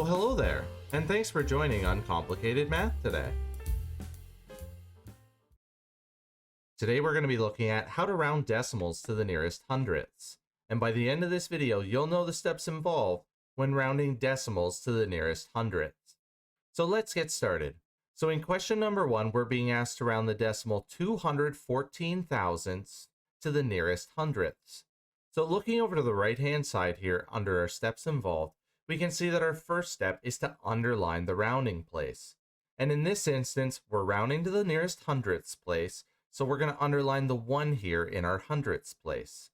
hello there, and thanks for joining Uncomplicated Math today. Today we're going to be looking at how to round decimals to the nearest hundredths. And by the end of this video, you'll know the steps involved when rounding decimals to the nearest hundredths. So let's get started. So in question number 1, we're being asked to round the decimal 214 thousandths to the nearest hundredths. So looking over to the right-hand side here under our steps involved, we can see that our first step is to underline the rounding place. And in this instance, we're rounding to the nearest hundredths place, so we're going to underline the 1 here in our hundredths place.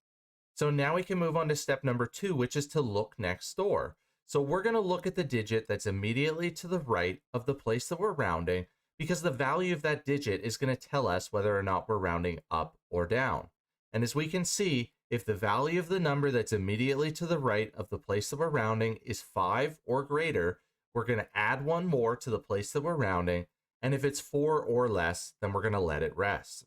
So now we can move on to step number 2, which is to look next door. So we're going to look at the digit that's immediately to the right of the place that we're rounding, because the value of that digit is going to tell us whether or not we're rounding up or down. And as we can see, if the value of the number that's immediately to the right of the place that we're rounding is 5 or greater, we're going to add 1 more to the place that we're rounding. And if it's 4 or less, then we're going to let it rest.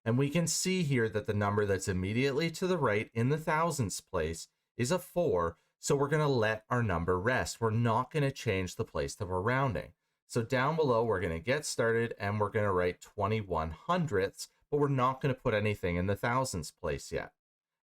And we can see here that the number that's immediately to the right in the thousandths place is a 4. So we're going to let our number rest. We're not going to change the place that we're rounding. So down below, we're going to get started and we're going to write 21 hundredths, but we're not going to put anything in the thousandths place yet.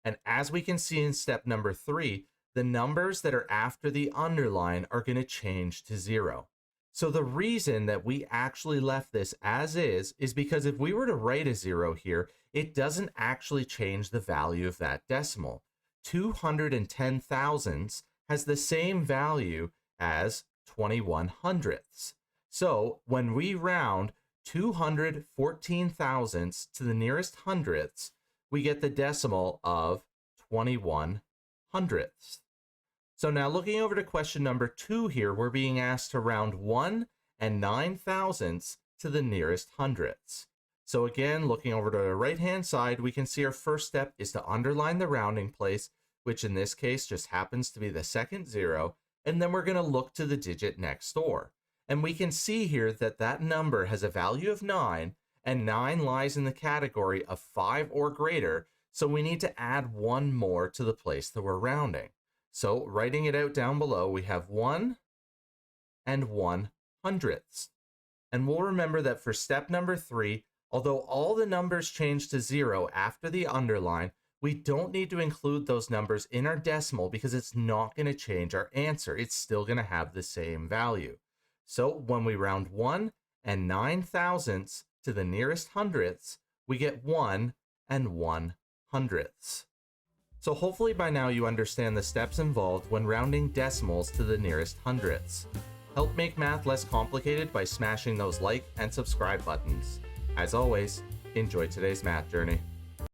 And as we can see in step number 3, the numbers that are after the underline are going to change to 0. So the reason that we actually left this as is because if we were to write a 0 here, it doesn't actually change the value of that decimal. 210 thousandths has the same value as 21 hundredths. So when we round 214 thousandths to the nearest hundredths, we get the decimal of 21 hundredths. So now looking over to question number 2 here, we're being asked to round 1 and 9 thousandths to the nearest hundredths. So again, looking over to the right-hand side, we can see our first step is to underline the rounding place, which in this case just happens to be the second 0, and then we're going to look to the digit next door. And we can see here that that number has a value of 9, and 9 lies in the category of 5 or greater, so we need to add 1 more to the place that we're rounding. So writing it out down below, we have 1 and 1 hundredths. And we'll remember that for step number 3, although all the numbers change to 0 after the underline, we don't need to include those numbers in our decimal because it's not going to change our answer. It's still going to have the same value. So when we round 1 and 9 thousandths to the nearest hundredths, we get 1 and 1 hundredths. So hopefully by now you understand the steps involved when rounding decimals to the nearest hundredths. Help make math less complicated by smashing those like and subscribe buttons. As always, enjoy today's math journey.